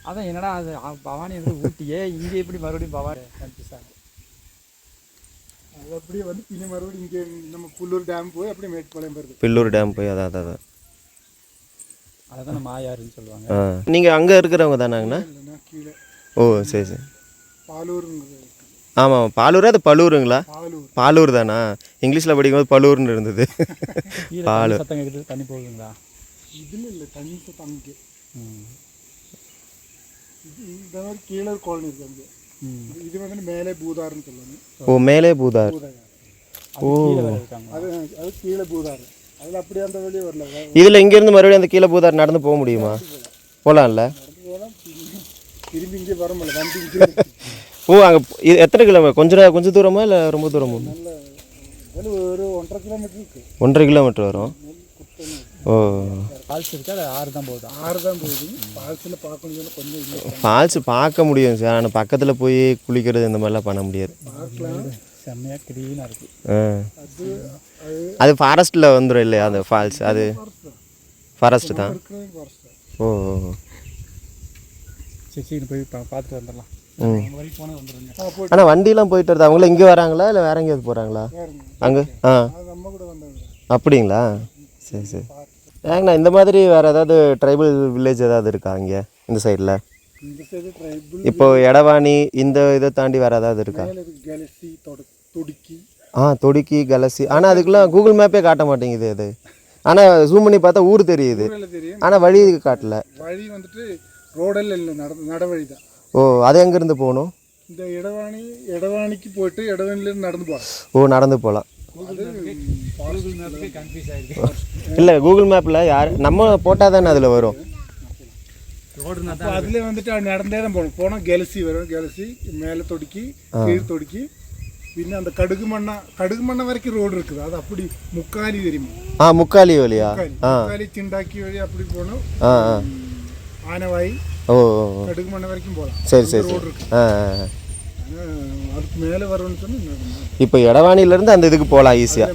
அதான் என்னடா அது பவானி வந்து ஊட்டியே, இங்கே எப்படி மறுபடியும் பவானி கன்ஃபியூஸ். அது அப்படியே வந்து பின்ன மறுபடியும் இங்கே நம்ம புல்லூர் டேம் போய் அப்படியே மேட்டுப்பாளையம் வருது. பில்லூர் டேம் போய் அதான் அதான் மாயாருன்னு சொல்லுவாங்க. நீங்கள் அங்கே இருக்கிறவங்க தானாங்கண்ணா? கீழே. ஓ, சரி சரி. பாலூருங்கிறது. ஆமாம், பாலூர். அது பலூருங்களா? பாலூர் தானா? இங்கிலீஷில் படிக்கும்போது பலூர்னு இருந்தது. பாலூர். சத்தம் கேட்குது, தண்ணி போகுதுங்களா? இதில் இல்லை, தண்ணி சத்தம் அங்கே. இந்த மாதிரி கீழே காலனி இருக்கு அங்கே. இது வந்து மேலே பூதார்னு சொல்லுவாங்க. ஓ, மேலே பூதார். ஓ, அது கீழே பூதார். அதில் அப்படியே அந்த வழியே வரல. இதில் இங்கேருந்து மறுபடியும் அந்த கீழே பூதார் நடந்து போக முடியுமா? போகலாம்ல? திரும்பி இங்கே வர முடியல, வண்டி இங்கே. ஓ, அங்கே எத்தனை கிலோமீட்டர்? கொஞ்சம் தூரமா இல்லை ரொம்ப தூரமா? நல்ல ஒரு 1.5 கிலோமீட்டர் இருக்கு. 1.5 கிலோமீட்டர் வரும். ஓ, ஃபால்ஸ் இருக்கு, அது ஆறு தான் போகுது. ஃபால்ஸில் பார்க்கணும் கொஞ்சம் இல்லை. ஃபால்ஸ் பார்க்க முடியும் சார், ஆனால் பக்கத்தில் போய் குளிக்கிறது இந்த மாதிரிலாம் பண்ண முடியாது. செம்மையாக க்ளீனாக இருக்குது. அது ஃபாரஸ்ட்டில் வந்துடும் இல்லையா அந்த ஃபால்ஸ்? அது ஃபாரஸ்ட்டு தான். ஓ, சரி போய் பார்த்துட்டு வந்துடலாம். ம். வரைக்கும் போனால் வந்துடுங்க. ஆனால் வண்டிலாம் போயிட்டு வருது, அவங்கள இங்கே வராங்களா இல்லை வேற எங்கேயாவது போகிறாங்களா அங்கே? நம்ம கூட வந்தாங்க. அப்படிங்களா? சரி சரி. ஏங்கண்ணா இந்த மாதிரி வேறு ஏதாவது ட்ரைபல் வில்லேஜ் ஏதாவது இருக்கா இங்கே இந்த சைடில்? இந்த சைடு ட்ரைபல் இப்போ எடவாணி இந்த இதை தாண்டி வேறு ஏதாவது இருக்கா? கேலக்ஸி தொடுக்கி. தொடுக்கி கலசி. ஆனால் அதுக்கெல்லாம் கூகுள் மேப்பே காட்ட மாட்டேங்குது அது. ஆனால் ஜூம் பண்ணி பார்த்தா ஊர் தெரியுது, தெரியும். ஆனால் வழி காட்டல. வழி வந்துட்டு ரோடெல்லாம் இல்லை, நடவழி தான். ஓ, அது எங்கேருந்து போகணும்? இந்த எடவாணிக்கு போயிட்டு எடவாணிலேருந்து நடந்து போகலாம். ஓ, நடந்து போகலாம். கூகுள் மேப்புக்கு கன்ஃபியூஸ் ஆகிருக்கு. இல்லை கூகுள் மேப்பில் யார் நம்ம போட்டால் தானே அதில் வரும். ரோடுனா அப்போ அதில் வந்துட்டு நடந்தே தான் போகணும். போனால் கேலசி வரும், கேலசி மேலே தொடுக்கி கீழ் தொடுக்கி പിന്നെ அந்த കടുകുമണ്ണ വരയ്ക്ക് ரோடு இருக்குது. அது அப்படி முக்காலி தெரியுமா? முக்காலி வழியா? முக்காலி சிண்டாக்கி வழி அப்படி போகணும். ஆனவாய் கடுகுமண்ண வரைக்கும் போகலாம். சரி சரி ரோடு இருக்கு. அதுக்கு மேலே வரும்னு சொன்னால் இப்போ எடவாணிலேருந்து அந்த இதுக்கு போகலாம் ஈஸியாக.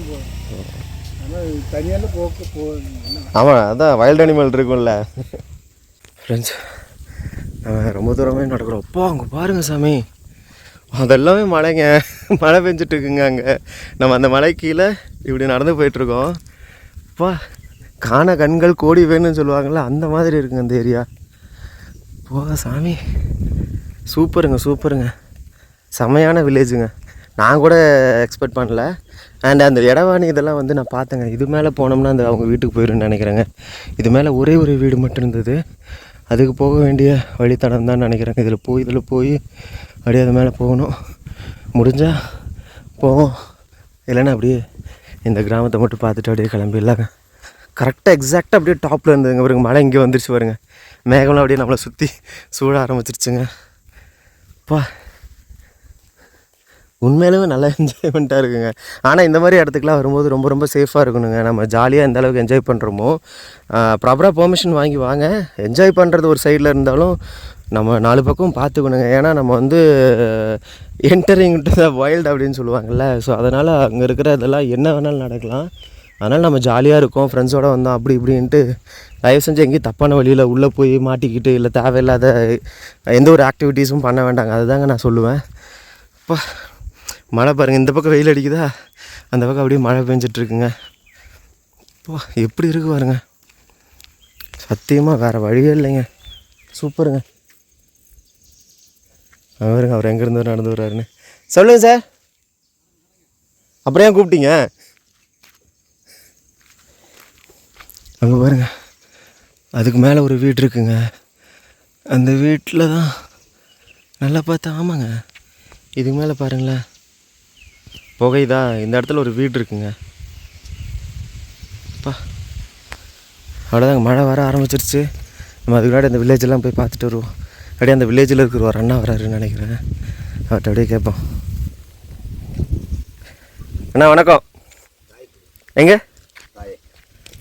ஆனால் தனியால் ஆமாம், அதான் வைல்ட் அனிமல் இருக்கும்ல. ஃப்ரெண்ட்ஸ், ரொம்ப தூரமே நடக்கிறோம். அப்பா அங்கே பாருங்கள் சாமி, அதெல்லாமே மழைங்க. மழை பெஞ்சிட்ருக்குங்க அங்கே. நம்ம அந்த மலை கீழே இப்படி நடந்து போயிட்டுருக்கோம். அப்பா, காண கண்கள் கோடி வேணும்னு சொல்லுவாங்கள்ல, அந்த மாதிரி இருக்குங்க அந்த ஏரியா. போக சாமி, சூப்பருங்க சூப்பருங்க, செம்மையான வில்லேஜுங்க. நான் கூட எக்ஸ்பெக்ட் பண்ணல. அண்ட் அந்த எடவாணி இதெல்லாம் வந்து நான் பார்த்தேங்க. இது மேலே போனோம்னா அந்த அவங்க வீட்டுக்கு போயிடும்னு நினைக்கிறேங்க. இது மேலே ஒரே ஒரு வீடு மட்டும் இருந்தது. அதுக்கு போக வேண்டிய வழித்தடம் தான் நினைக்கிறேங்க. இதில் போய் அப்படியே அது மேலே போகணும். முடிஞ்சால் போவோம், இல்லைன்னா அப்படியே இந்த கிராமத்தை மட்டும் பார்த்துட்டு அப்படியே கிளம்பிடலாங்க. கரெக்டாக எக்ஸாக்டாக அப்படியே டாப்பில் இருந்ததுங்க. பாருங்க, மழை இங்கே வந்துருச்சு பாருங்க. மேகம்லாம் அப்படியே நம்மளை சுற்றி சூட ஆரம்பிச்சிருச்சுங்க. அப்பா, உண்மையிலுமே நல்லா என்ஜாய்மெண்ட்டாக இருக்குங்க. ஆனால் இந்த மாதிரி இடத்துக்குலாம் வரும்போது ரொம்ப ரொம்ப சேஃபாக இருக்கணுங்க. நம்ம ஜாலியாக எந்த அளவுக்கு என்ஜாய் பண்ணுறோமோ ப்ராப்பராக பெர்மிஷன் வாங்கி வாங்க. என்ஜாய் பண்ணுறது ஒரு சைடில் இருந்தாலும் நம்ம 4 பக்கம் பார்த்துக்கணுங்க. ஏன்னா நம்ம வந்து என்டரிங் டு த வைல்டு அப்படின்னு சொல்லுவாங்கள்ல. ஸோ அதனால் அங்கே இருக்கிற இதெல்லாம் என்ன வேணாலும் நடக்கலாம். அதனால் நம்ம ஜாலியாக இருக்கோம், ஃப்ரெண்ட்ஸோடு வந்தோம் அப்படி இப்படின்ட்டு தயவு செஞ்சு எங்கேயும் தப்பான வழியில் உள்ளே போய் மாட்டிக்கிட்டு இல்லை தேவையில்லாத எந்த ஒரு ஆக்டிவிட்டீஸும் பண்ண வேண்டாங்க. அதுதாங்க நான் சொல்லுவேன். இப்போ மழை பாருங்கள், இந்த பக்கம் வெயில் அடிக்குதா, அந்த பக்கம் அப்படியே மழை பெஞ்சிட்ருக்குங்க. இப்போ எப்படி இருக்கு பாருங்க, சத்தியமாக வேறு வழியே இல்லைங்க. சூப்பருங்க. அவருங்க, அவர் எங்கேருந்து நடந்து வர்றாருன்னு சொல்லுங்கள் சார். அப்புறம் ஏன் கூப்பிட்டீங்க? அங்கே பாருங்க, அதுக்கு மேலே ஒரு வீடு இருக்குங்க. அந்த வீட்டில் தான் நல்லா பார்த்தா, ஆமாங்க, இதுக்கு மேலே பாருங்களேன் புகைதா. இந்த இடத்துல ஒரு வீடு இருக்குங்க. அப்பா, அவ்வளோதாங்க, மழை வர ஆரம்பிச்சிருச்சு. நம்ம அதுக்கு முன்னாடி அந்த வில்லேஜெல்லாம் போய் பார்த்துட்டு வருவோம். அப்படியே அந்த வில்லேஜில் இருக்கிற ஒரு அண்ணா வராருன்னு நினைக்கிறேன். அவர்கிட்ட அப்படியே கேட்போம். அண்ணா வணக்கம். எங்கே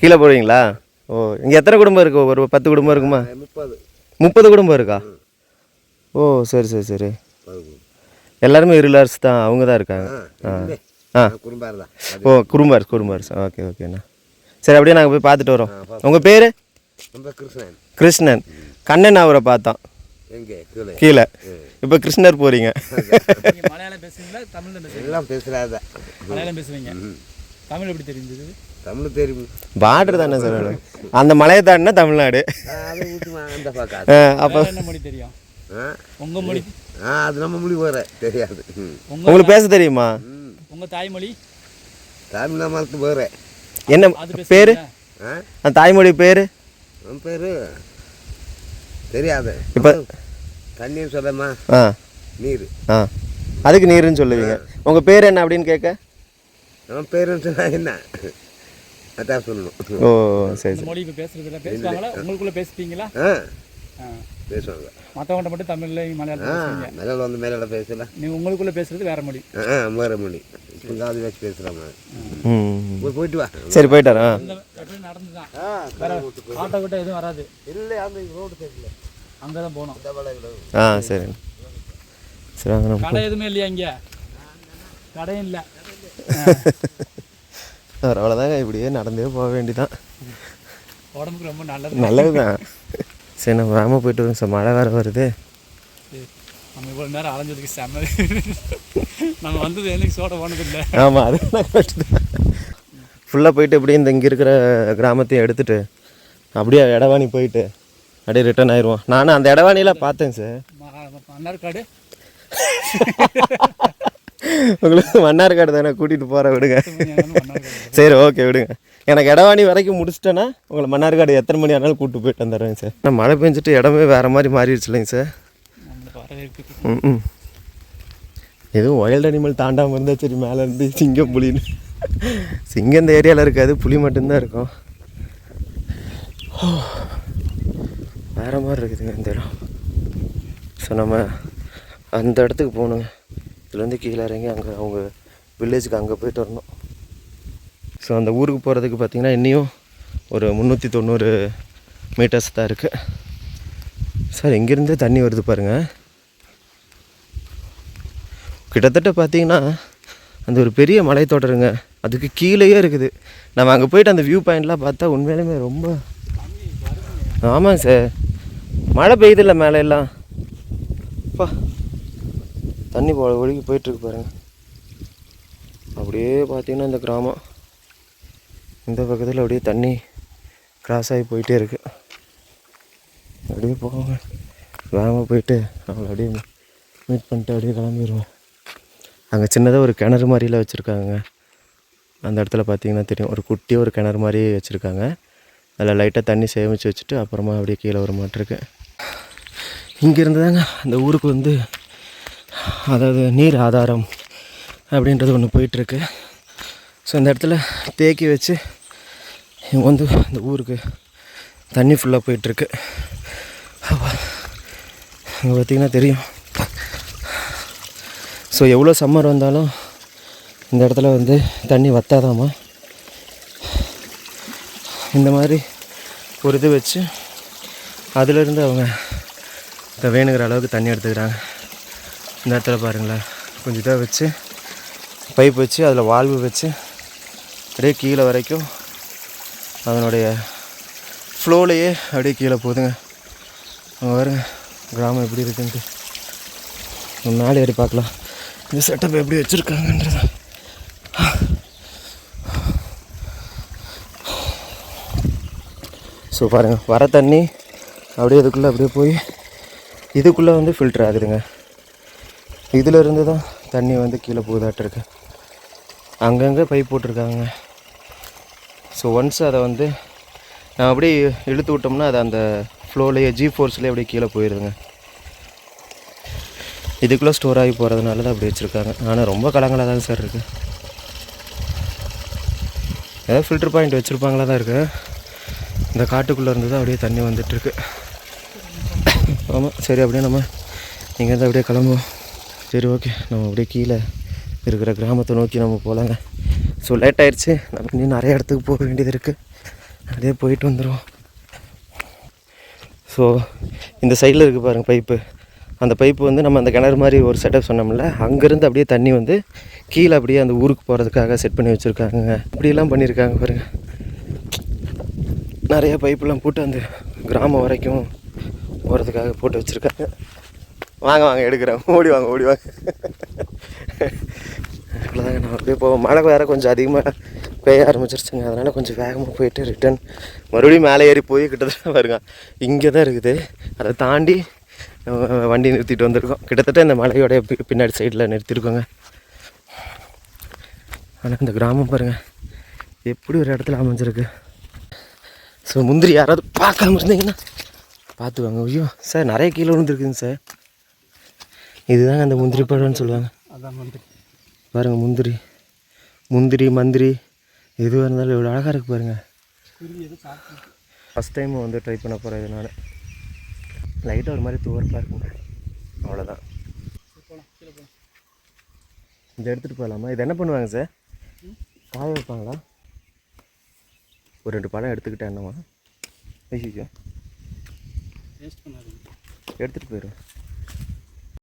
கீழே போடுவீங்களா? ஓ, இங்கே எத்தனை குடும்பம் இருக்குது? ஒரு 10 குடும்பம் இருக்குமா? 30 குடும்பம் இருக்கா? ஓ, சரி சரி சரி. எல்லாருமே இருளார்ஸ் தான், அவங்க தான் இருக்காங்க. ஓ, குறும்பார்ஸ். ஓகே ஓகேண்ணா. சரி, அப்படியே நாங்கள் போய் பார்த்துட்டு வரோம். உங்கள் பேர்? கிருஷ்ணன். கண்ணன் அவரை பார்த்தோம் கீழே. இப்போ கிருஷ்ணர் போகிறீங்க. மலையாளம் பேசுவீங்களா? தமிழ் பேசுவீங்க? எல்லாம் பேசுகிறாத. மலையாளம் பேசுவீங்க. தமிழ் எப்படி தெரிஞ்சது? தமிழ் தெரியும். பார்டர் தானே சார், அந்த மலையை தாண்டினா தமிழ்நாடு. அப்போ என்ன மொழி தெரியும்? உங்கள் மொழி? அது நம்ம மொழி வர தெரியாது. உங்களுக்கு பேச தெரியுமா? உங்கள் தாய்மொழி? தமிழ் நம்மளுக்கு வேற. என்ன பேர்? அந்த தாய்மொழி பேர்? பேர் தெரியாது. இப்போ தண்ணீர் சொல்லமா? நீர். அதுக்கு நீருன்னு சொல்லுவீங்க. உங்கள் பேர் என்ன அப்படின்னு கேட்க? நம்ம பேருன்னு சொன்னால் என்ன அதான் சொல்லணும். ஓ, சரி சரி. மொழி இப்போ பேசுறதுல பேசுவாங்களா? உங்களுக்குள்ளே பேசிட்டீங்களா? பேசுவாங்க. மற்றவங்கள்ட்ட மட்டும் தமிழ்ல மலையாளத்தில் பேசுவீங்க. மேலே வந்து மேலே பேசல. நீங்கள் உங்களுக்குள்ளே பேசுகிறது வேற மொழி. வேறு மொழி. இப்போ காது வச்சு பேசுகிறாங்க. போயிட்டு வா. சரி போயிட்டாரா? எப்படி நடந்து தான் வேற ஆட்டோ கிட்ட எதுவும் வராது. இல்லை அந்த ரோடு தெரியல, அங்கே தான் போகணும். சரி சரி வாங்க நம்ம கடை எதுவுமே இல்லையா இங்கே? கடையும் இல்லை. அவ்வளோதாங்க, இப்படியே நடந்தே போக வேண்டியதான். உடம்புக்கு ரொம்ப நல்லது. நல்லது தான். சரி நம்ம வேகமாக போயிட்டு வரோம் சார், மழை வேறு வருது. நம்ம இவ்வளோ நேரம் அலைஞ்சதுக்கு செம்ம. நம்ம வந்தது எனக்கு சோட போனதில்லை. ஆமாம், அது ஃபுல்லாக போயிட்டு அப்படியே இந்த இங்கே இருக்கிற கிராமத்தையும் எடுத்துகிட்டு அப்படியே எடவாணி போயிட்டு அப்படியே ரிட்டர்ன் ஆயிடுவோம். நானும் அந்த எடவாணியில் பார்த்தேன் சார். மன்னார்காடு உங்களுக்கு மன்னார்காடு தானே கூட்டிகிட்டு போகிற, விடுங்க. சரி ஓகே விடுங்க. எனக்கு எடவாணி வரைக்கும் முடிச்சிட்டேன்னா உங்களை மன்னார்காடு எத்தனை மணி ஆனாலும் கூப்பிட்டு போயிட்டு வந்துடுறேங்க சார். நான் மழை பெஞ்சிட்டு இடமே வேறு மாதிரி மாறிடுச்சு இல்லைங்க சார். எதுவும் வைல்டு அனிமல் தாண்டாமல் இருந்தால் சரி, மேலே இருந்து சிங்கம் புலின்னு. சிங்கம் இந்த ஏரியாவில் இருக்காது, புலி மட்டும்தான் இருக்கும். வேறு மாதிரி இருக்குதுங்க இந்த இடம். ஸோ நம்ம அந்த இடத்துக்கு போகணுங்க. இதுலேருந்து கீழே இறங்கி அங்கே அவங்க வில்லேஜுக்கு அங்கே போயிட்டு வரணும். ஸோ அந்த ஊருக்கு போகிறதுக்கு பார்த்திங்கன்னா இன்னியும் ஒரு 390 மீட்டர்ஸ் தான் இருக்குது சார். இங்கேருந்தே தண்ணி வருது பாருங்கள். கிட்டத்தட்ட பார்த்திங்கன்னா அந்த ஒரு பெரிய மலைத்தொடருங்க, அதுக்கு கீழேயே இருக்குது. நம்ம அங்கே போயிட்டு அந்த வியூ பாயிண்ட்லாம் பார்த்தா உண்மையிலுமே ரொம்ப, ஆமாங்க சார், மழை பெய்யுதில்ல மேலே எல்லாம். அப்பா தண்ணி ஒழுகி போயிட்டுருக்கு பாருங்கள். அப்படியே பார்த்திங்கன்னா இந்த கிராமம் இந்த பக்கத்தில் அப்படியே தண்ணி கிராஸ் ஆகி போயிட்டே இருக்குது. அப்படியே போவாங்க, வேகமாக போயிட்டு அவங்கள அப்படியே மீட் பண்ணிட்டு அப்படியே கிளம்பிடுவோம். அங்கே சின்னதாக ஒரு கிணறு மாதிரிலாம் வச்சுருக்காங்க. அந்த இடத்துல பார்த்திங்கன்னா தெரியும், ஒரு குட்டியாக ஒரு கிணறு மாதிரி வச்சுருக்காங்க. அதில் லைட்டாக தண்ணி சேமித்து வச்சுட்டு அப்புறமா அப்படியே கீழே வர மாட்டிருக்கு. இங்கேருந்து தாங்க அந்த ஊருக்கு வந்து, அதாவது நீர் ஆதாரம் அப்படின்றது ஒன்று போயிட்டுருக்கு. ஸோ இந்த இடத்துல தேக்கி வச்சு இவங்க வந்து இந்த ஊருக்கு தண்ணி ஃபுல்லாக போயிட்டுருக்கு. அங்கே பார்த்திங்கன்னா தெரியும். ஸோ எவ்வளோ சம்மர் வந்தாலும் இந்த இடத்துல வந்து தண்ணி வத்தாதாமா. இந்த மாதிரி ஒரு இது வச்சு அதிலிருந்து அவங்க இந்த வேணுங்கிற அளவுக்கு தண்ணி எடுத்துக்கிறாங்க. இந்த இடத்துல பாருங்களேன், கொஞ்சம் இதாக வச்சு பைப் வச்சு அதில் வால்வு வச்சு அப்படியே கீழே வரைக்கும் அதனுடைய ஃப்ளோலையே அப்படியே கீழே போகுதுங்க. அங்கே பாருங்க கிராமம் எப்படி இருக்குன்ட்டு. மேலே ஏறி பார்க்கலாம் இந்த செட்டப் எப்படி வச்சுருக்காங்கன்றது. ஸோ பாருங்கள், வர தண்ணி அப்படியே இதுக்குள்ளே அப்படியே போய் இதுக்குள்ளே வந்து ஃபில்டர் ஆகுதுங்க. இதில் இருந்து தான் தண்ணி வந்து கீழே போகுதாட்டிருக்கு. அங்கங்கே பைப் போட்டிருக்காங்க. ஸோ ஒன்ஸ் அதை வந்து நான் அப்படியே இழுத்து விட்டோம்னா அது அந்த ஃப்ளோலேயே G-ஃபோர்ஸ்லேயே அப்படியே கீழே போயிடுதுங்க. இதுக்குள்ளே ஸ்டோர் ஆகி போகிறதுனால தான் அப்படி வச்சுருக்காங்க. ஆனால் ரொம்ப கலங்களாக தான் சார் இருக்குது. ஏதாவது ஃபில்டர் பாயிண்ட் வச்சுருப்பாங்களா தான் இருக்குது. இந்த காட்டுக்குள்ளே இருந்து தான் அப்படியே தண்ணி வந்துட்டுருக்கு. ஆமாம், சரி அப்படியே நம்ம இங்கேருந்து அப்படியே கிளம்புவோம். சரி ஓகே, நம்ம அப்படியே கீழே இருக்கிற கிராமத்தை நோக்கி நம்ம போகலாங்க. ஸோ லேட் ஆயிடுச்சு, நம்ம இன்னும் நிறைய இடத்துக்கு போக வேண்டியது இருக்குது. அப்படியே போயிட்டு வந்துடுவோம். ஸோ இந்த சைடில் இருக்குது பாருங்கள் பைப்பு. அந்த பைப்பு வந்து நம்ம அந்த கிணறு மாதிரி ஒரு செட்டப் சொன்னோம்ல, அங்கேருந்து அப்படியே தண்ணி வந்து கீழே அப்படியே அந்த ஊருக்கு போகிறதுக்காக செட் பண்ணி வச்சுருக்காங்க. இப்படியெல்லாம் பண்ணியிருக்காங்க பாருங்கள். நிறைய பைப்பெல்லாம் போட்டு அந்த கிராமம் வரைக்கும் போகிறதுக்காக போட்டு வச்சுருக்காங்க. வாங்க வாங்க எடுக்கிறேன், ஓடி வாங்க ஓடி வாங்க. அவ்வளோதாங்க, நான் அப்படியே போவோம். மழை வேறு கொஞ்சம் அதிகமாக பெய்ய ஆரம்பிச்சிருச்சுங்க. அதனால் கொஞ்சம் வேகமாக போயிட்டு ரிட்டன் மறுபடியும் மேலே ஏறி போய் கிட்டத்தட்ட பாருங்க இங்கே தான் இருக்குது. அதை தாண்டி வண்டி நிறுத்திட்டு வந்திருக்கோம். கிட்டத்தட்ட இந்த மலையோடைய பின்னாடி சைடில் நிறுத்திருக்கோங்க. ஆனால் இந்த கிராமம் பாருங்கள் எப்படி ஒரு இடத்துல அமைஞ்சிருக்கு. ஸோ முந்திரி யாராவது பார்க்காம இருந்தீங்கன்னா பார்த்துவாங்க. ஐயோ சார், நிறைய கீழே விழுந்துருக்குங்க சார். இதுதாங்க அந்த முந்திரி பழம்னு சொல்லுவாங்க. அதான் முந்திரி பாருங்கள், முந்திரி மந்திரி எதுவாக இருந்தாலும் இவ்வளோ அழகாக இருக்குது பாருங்கள். ஃபஸ்ட் டைம் வந்து ட்ரை பண்ண போகிறேன் இதனால். லைட்டாக ஒரு மாதிரி துவர்ப்பாக இருக்கும், அவ்வளோதான். போகலாம், கீழே போகலாம். இதை எடுத்துகிட்டு போகலாமா? இது என்ன பண்ணுவாங்க சார்? காய வைப்பாங்களா? ஒரு 2 பழம் எடுத்துக்கிட்டேன் என்னவா? ஐயோ வேஸ்ட் பண்ணாதீங்க. எடுத்துகிட்டு போயிடும்.